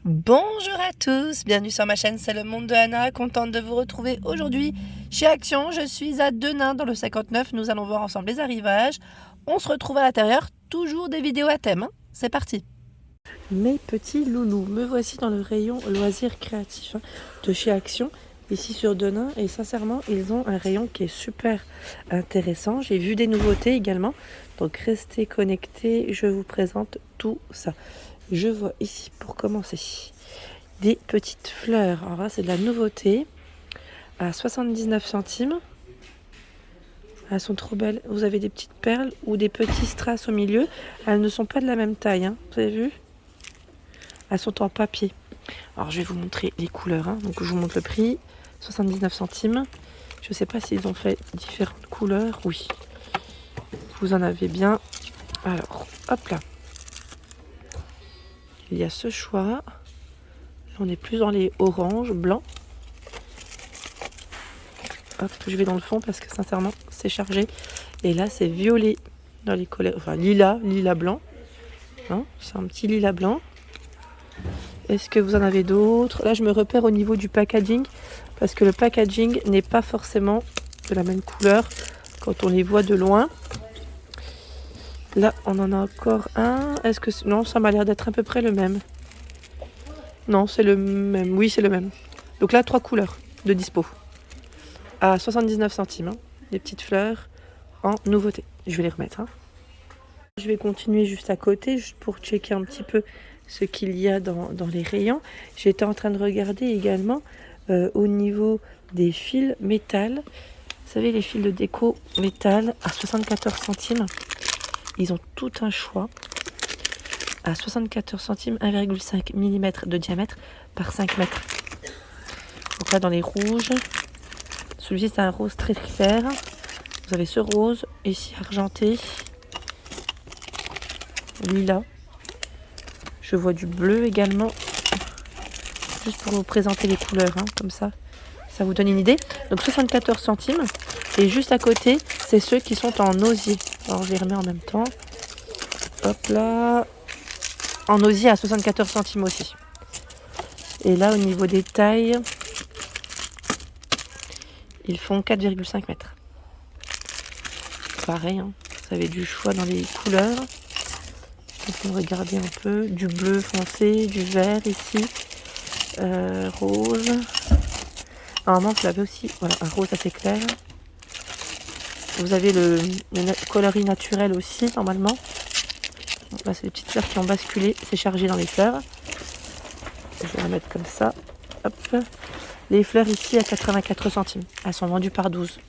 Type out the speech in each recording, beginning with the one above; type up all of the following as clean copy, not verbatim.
Bonjour à tous, bienvenue sur ma chaîne, c'est le monde de Anna, contente de vous retrouver aujourd'hui chez Action. Je suis à Denain dans le 59, nous allons voir ensemble les arrivages. On se retrouve à l'intérieur, toujours des vidéos à thème, c'est parti. Mes petits loulous, me voici dans le rayon loisirs créatifs de chez Action, ici sur Denain, et sincèrement ils ont un rayon qui est super intéressant. J'ai vu des nouveautés également, donc restez connectés, je vous présente tout ça. Je vois ici, pour commencer, des petites fleurs. Alors là, c'est de la nouveauté. À 79 centimes. Elles sont trop belles. Vous avez des petites perles ou des petits strass au milieu. Elles ne sont pas de la même taille. Vous avez vu? Elles sont en papier. Alors, je vais vous montrer les couleurs. Donc, je vous montre le prix. 79 centimes. Je ne sais pas s'ils ont fait différentes couleurs. Oui. Vous en avez bien. Alors, hop là. Il y a ce choix. On est plus dans les oranges, blancs. Hop, je vais dans le fond parce que sincèrement, c'est chargé. Et là, c'est violet dans les couleurs. Enfin, lilas blanc. C'est un petit lilas blanc. Est-ce que vous en avez d'autres? Là, je me repère au niveau du packaging parce que le packaging n'est pas forcément de la même couleur quand on les voit de loin. Là, on en a encore un. Est-ce que non, ça m'a l'air d'être à peu près le même. Non, c'est le même. Oui, c'est le même. Donc là, 3 couleurs de dispo. À 79 centimes. Des petites fleurs en nouveauté. Je vais les remettre. Je vais continuer juste à côté, juste pour checker un petit peu ce qu'il y a dans les rayons. J'étais en train de regarder également au niveau des fils métal. Vous savez, les fils de déco métal à 74 centimes. Ils ont tout un choix. À 74 centimes, 1,5 mm de diamètre par 5 mètres. Donc là, dans les rouges, celui-ci c'est un rose très clair. Vous avez ce rose, ici argenté, lilas. Je vois du bleu également. Juste pour vous présenter les couleurs, comme ça vous donne une idée. Donc 74 centimes. Et juste à côté, c'est ceux qui sont en osier. Alors je les remets en même temps. Hop là. En osier à 74 centimes aussi. Et là, au niveau des tailles, ils font 4,5 mètres. Pareil, vous avez du choix dans les couleurs. On va regarder un peu. Du bleu foncé, du vert ici. Rose. Normalement, vous avez aussi un rose assez clair. Vous avez le coloris naturel aussi, normalement. Donc là, c'est les petites fleurs qui ont basculé. C'est chargé dans les fleurs. Je vais la mettre comme ça. Hop. Les fleurs ici à 84 centimes. Elles sont vendues par 12.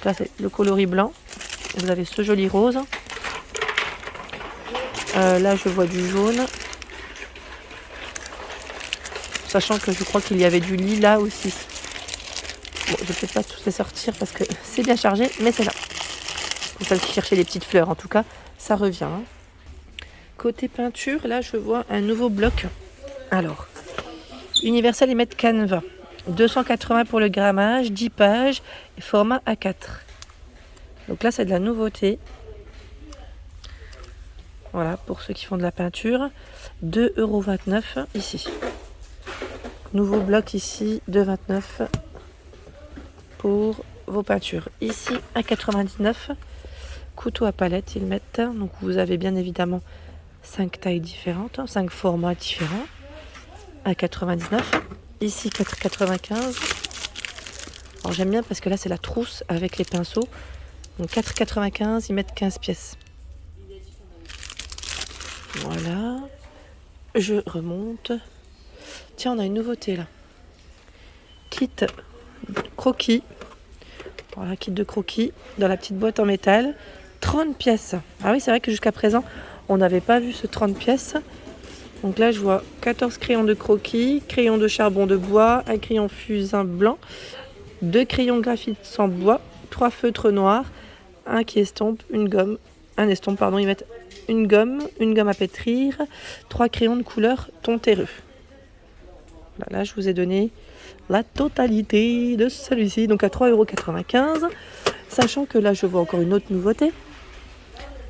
Là, c'est le coloris blanc. Vous avez ce joli rose. Là, je vois du jaune. Sachant que je crois qu'il y avait du lilas aussi. Bon, je ne peux pas tous les sortir parce que c'est bien chargé, mais c'est là. Pour celles qui cherchaient les petites fleurs, en tout cas, ça revient. Côté peinture, là, je vois un nouveau bloc. Alors, Universal Image Canva. 280 pour le grammage, 10 pages, et format A4. Donc là, c'est de la nouveauté. Voilà, pour ceux qui font de la peinture. 2,29 € ici. Nouveau bloc ici, 2,29 € pour vos peintures. Ici, 1,99 €. Couteau à palette, ils mettent. Donc vous avez bien évidemment 5 tailles différentes, 5 formats différents. 1,99 €. Ici, 4,95 €. Alors j'aime bien parce que là, c'est la trousse avec les pinceaux. Donc 4,95 €, ils mettent 15 pièces. Voilà. Je remonte. Tiens, on a une nouveauté là. Kit croquis. Voilà, kit de croquis dans la petite boîte en métal. 30 pièces. Ah oui, c'est vrai que jusqu'à présent, on n'avait pas vu ce 30 pièces. Donc là, je vois 14 crayons de croquis, crayons de charbon de bois, un crayon fusain blanc, 2 crayons graphite sans bois, 3 feutres noirs, un qui estompe, une gomme, un estompe, pardon, ils mettent une gomme à pétrir, 3 crayons de couleur ton terreux. Là, je vous ai donné la totalité de celui-ci, donc à 3,95 €. Sachant que là, je vois encore une autre nouveauté.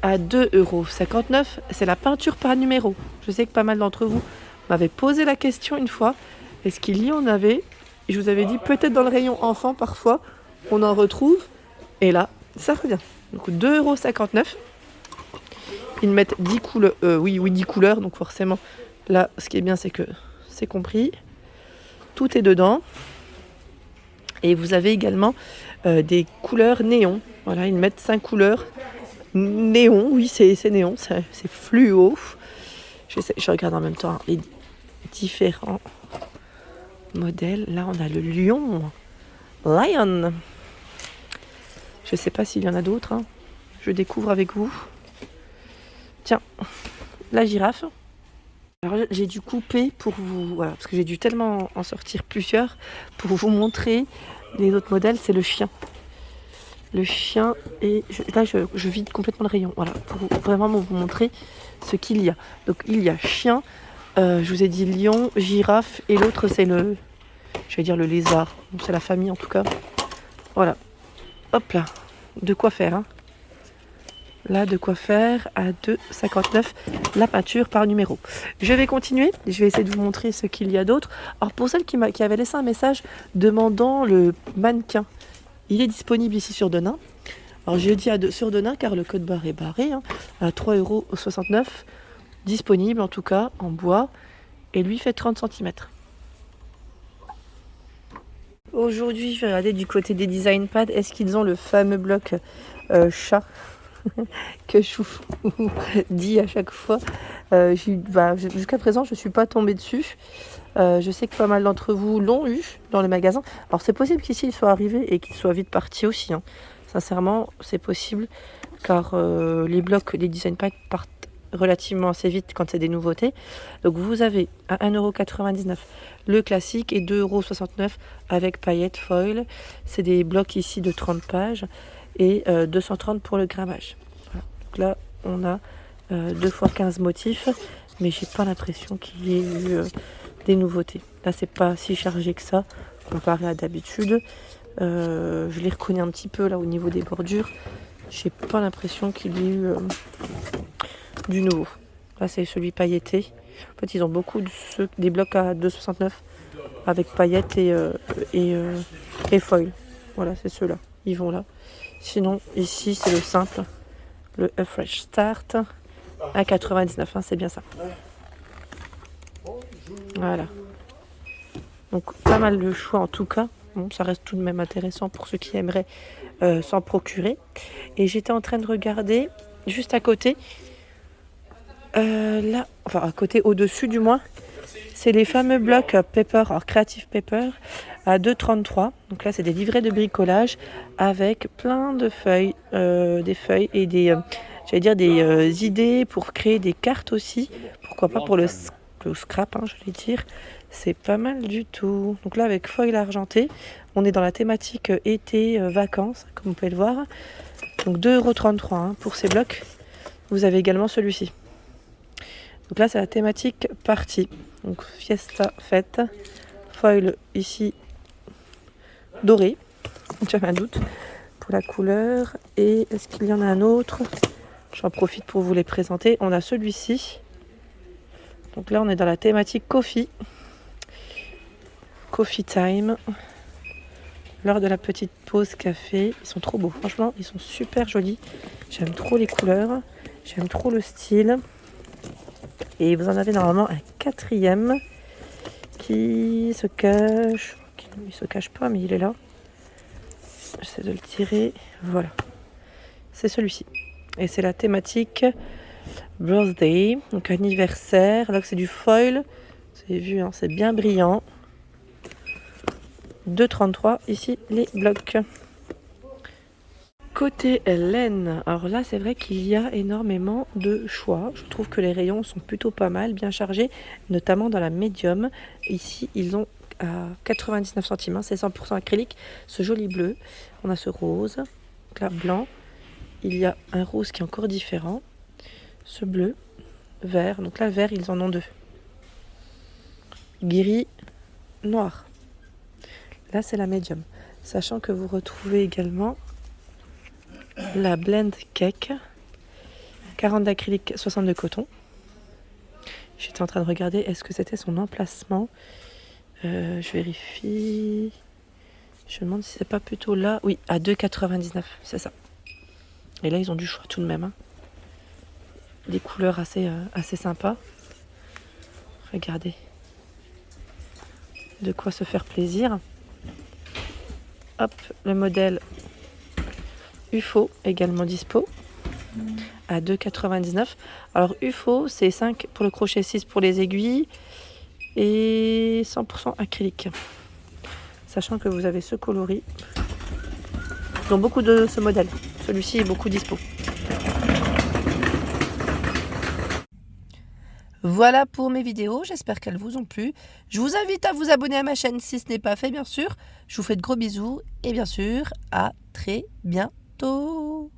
À 2,59 €, c'est la peinture par numéro. Je sais que pas mal d'entre vous m'avait posé la question une fois, est-ce qu'il y en avait? Et je vous avais dit peut-être dans le rayon enfant parfois, on en retrouve. Et là, ça revient. Donc 2,59 €. Ils mettent 10 couleurs, 10 couleurs, donc forcément, là, ce qui est bien, c'est que c'est compris. Tout est dedans. Et vous avez également des couleurs néon. Voilà, ils mettent 5 couleurs néon. Oui, c'est néon, c'est fluo. Je regarde en même temps les différents modèles. Là, on a le lion. Lion. Je ne sais pas s'il y en a d'autres. Hein. Je découvre avec vous. Tiens, la girafe. Alors j'ai dû couper pour vous, voilà, parce que j'ai dû tellement en sortir plusieurs pour vous montrer les autres modèles. C'est le chien. Le chien et là je vide complètement le rayon. Voilà, pour vraiment vous montrer ce qu'il y a. Donc il y a chien, je vous ai dit lion, girafe et l'autre c'est le, je vais dire le lézard. C'est la famille en tout cas. Voilà. Hop là, de quoi faire. Hein. Là, de quoi faire à 2,59 € la peinture par numéro. Je vais continuer. Je vais essayer de vous montrer ce qu'il y a d'autre. Alors, pour celle qui avait laissé un message demandant le mannequin, il est disponible ici sur Denain. Alors, j'ai dit sur Denain car le code barre est barré. Hein, à 3,69 €. Disponible en tout cas en bois. Et lui fait 30 cm. Aujourd'hui, je vais regarder du côté des design pads. Est-ce qu'ils ont le fameux bloc chat que je vous dis à chaque fois. Jusqu'à présent, je ne suis pas tombée dessus. Je sais que pas mal d'entre vous l'ont eu dans le magasin. Alors c'est possible qu'ici il soit arrivé et qu'il soit vite parti aussi. Hein. Sincèrement, c'est possible car les blocs, les design packs partent relativement assez vite quand c'est des nouveautés. Donc vous avez à 1,99 € le classique et 2,69 € avec paillettes foil. C'est des blocs ici de 30 pages. Et 230 pour le grammage. Voilà. Donc là, on a 2 x 15 motifs, mais j'ai pas l'impression qu'il y ait eu des nouveautés. Là, c'est pas si chargé que ça, comparé à d'habitude. Je les reconnais un petit peu là au niveau des bordures. J'ai pas l'impression qu'il y ait eu du nouveau. Là, c'est celui pailleté. En fait, ils ont beaucoup des blocs à 2,69 avec paillettes et foil. Voilà, c'est ceux-là. Ils vont là. Sinon, ici, c'est le simple, le A Fresh Start à 99, hein, c'est bien ça. Voilà. Donc, pas mal de choix en tout cas. Bon, ça reste tout de même intéressant pour ceux qui aimeraient s'en procurer. Et j'étais en train de regarder juste à côté, là, enfin à côté, au-dessus du moins, c'est les fameux blocs Paper, alors Creative Paper, à 2,33 €. Donc là, c'est des livrets de bricolage avec plein de feuilles, des feuilles et des, des idées pour créer des cartes aussi. Pourquoi pas pour le scrap, hein, je vais dire. C'est pas mal du tout. Donc là, avec foil argenté, on est dans la thématique été, vacances, comme vous pouvez le voir. Donc 2,33 € hein, pour ces blocs. Vous avez également celui-ci. Donc là, c'est la thématique partie. Donc fiesta, fête. Foil ici doré. J'avais un doute pour la couleur. Et est-ce qu'il y en a un autre? J'en profite pour vous les présenter. On a celui-ci. Donc là, on est dans la thématique coffee. Coffee time. L'heure de la petite pause café. Ils sont trop beaux. Franchement, ils sont super jolis. J'aime trop les couleurs. J'aime trop le style. Et vous en avez normalement un quatrième qui se cache. Il ne se cache pas, mais il est là. J'essaie de le tirer. Voilà. C'est celui-ci. Et c'est la thématique birthday, donc anniversaire. Là, c'est du foil. Vous avez vu, hein, c'est bien brillant. 2,33 ici les blocs. Côté laine, alors là c'est vrai qu'il y a énormément de choix. Je trouve que les rayons sont plutôt pas mal, bien chargés, notamment dans la médium. Ici ils ont à 99 centimes, hein, c'est 100% acrylique, ce joli bleu. On a ce rose, donc là blanc. Il y a un rose qui est encore différent. Ce bleu, vert, donc là vert ils en ont deux. Gris, noir. Là, c'est la médium. Sachant que vous retrouvez également la blend cake. 40 d'acrylique, 60 de coton. J'étais en train de regarder, est-ce que c'était son emplacement? Je vérifie. Je me demande si c'est pas plutôt là. Oui, à 2,99, c'est ça. Et là, ils ont du choix tout de même. Hein. Des couleurs assez sympas. Regardez. De quoi se faire plaisir. Hop, le modèle UFO également dispo à 2,99. Alors UFO, c'est 5 pour le crochet, 6 pour les aiguilles et 100% acrylique. Sachant que vous avez ce coloris. Ils ont beaucoup de ce modèle. Celui-ci est beaucoup dispo. Voilà pour mes vidéos, j'espère qu'elles vous ont plu. Je vous invite à vous abonner à ma chaîne si ce n'est pas fait, bien sûr. Je vous fais de gros bisous et bien sûr, à très bientôt.